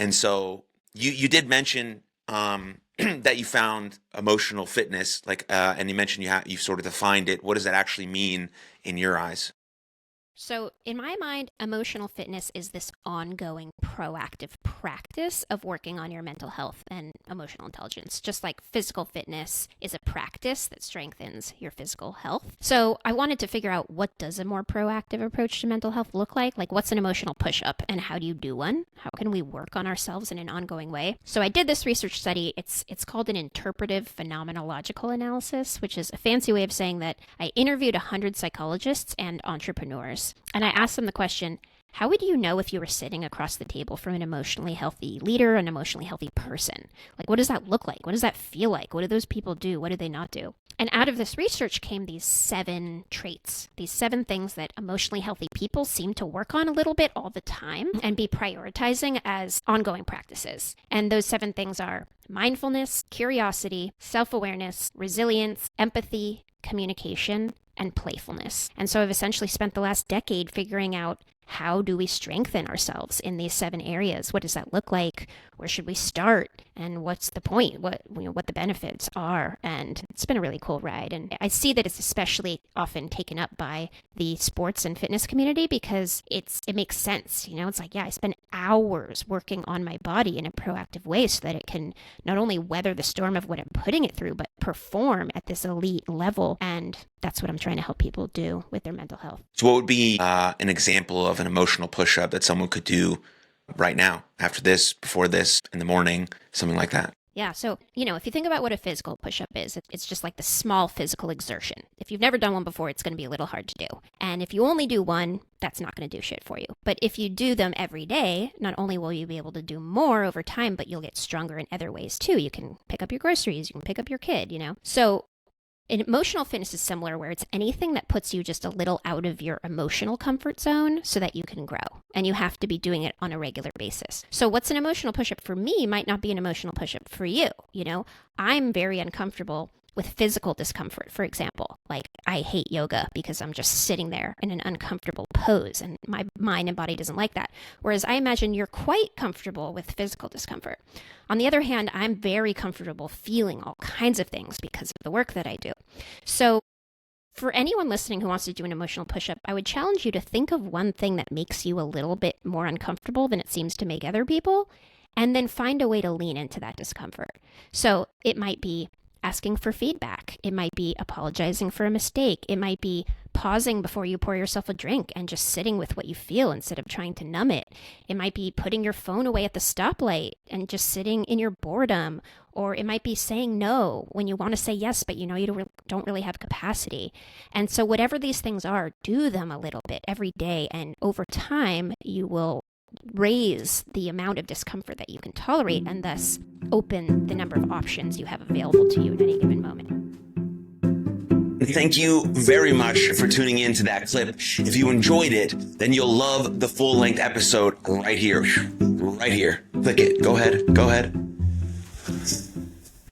And so you did mention that you found emotional fitness, and you mentioned you've sort of defined it. What does that actually mean in your eyes? So, in my mind, emotional fitness is this ongoing proactive practice of working on your mental health and emotional intelligence, just like physical fitness is a practice that strengthens your physical health. So, I wanted to figure out, what does a more proactive approach to mental health look like? Like, what's an emotional push-up and how do you do one? How can we work on ourselves in an ongoing way? So, I did this research study. It's called an interpretive phenomenological analysis, which is a fancy way of saying that I interviewed 100 psychologists and entrepreneurs. And I asked them the question, how would you know if you were sitting across the table from an emotionally healthy leader, an emotionally healthy person? Like, what does that look like? What does that feel like? What do those people do? What do they not do? And out of this research came these 7 traits, these 7 things that emotionally healthy people seem to work on a little bit all the time and be prioritizing as ongoing practices. And those 7 things are mindfulness, curiosity, self-awareness, resilience, empathy, communication, and playfulness. And so I've essentially spent the last decade figuring out, how do we strengthen ourselves in these 7 areas? What does that look like? Where should we start? And what's the point? What the benefits are? And it's been a really cool ride. And I see that it's especially often taken up by the sports and fitness community because it makes sense. It's like, yeah, I spend hours working on my body in a proactive way so that it can not only weather the storm of what I'm putting it through, but perform at this elite level. And that's what I'm trying to help people do with their mental health. So what would be an example of an emotional push-up that someone could do right now, after this, before this, in the morning, something like that? Yeah, so, if you think about what a physical push-up is, it's just like the small physical exertion. If you've never done one before, it's going to be a little hard to do. And if you only do one, that's not going to do shit for you. But if you do them every day, not only will you be able to do more over time, but you'll get stronger in other ways too. You can pick up your groceries, you can pick up your kid, So emotional fitness is similar, where it's anything that puts you just a little out of your emotional comfort zone so that you can grow. And you have to be doing it on a regular basis. So what's an emotional push-up for me might not be an emotional push-up for you. I'm very uncomfortable with physical discomfort, for example. Like, I hate yoga because I'm just sitting there in an uncomfortable pose and my mind and body doesn't like that. Whereas I imagine you're quite comfortable with physical discomfort. On the other hand, I'm very comfortable feeling all kinds of things because of the work that I do. So for anyone listening who wants to do an emotional push-up, I would challenge you to think of one thing that makes you a little bit more uncomfortable than it seems to make other people, and then find a way to lean into that discomfort. So it might be asking for feedback. It might be apologizing for a mistake. It might be pausing before you pour yourself a drink and just sitting with what you feel instead of trying to numb it. It might be putting your phone away at the stoplight and just sitting in your boredom. Or it might be saying no when you want to say yes, but you don't really have capacity. And so whatever these things are, do them a little bit every day. And over time, you will raise the amount of discomfort that you can tolerate and thus open the number of options you have available to you at any given moment. Thank you very much for tuning in to that clip. If you enjoyed it, then you'll love the full-length episode right here. Right here. Click it. Go ahead.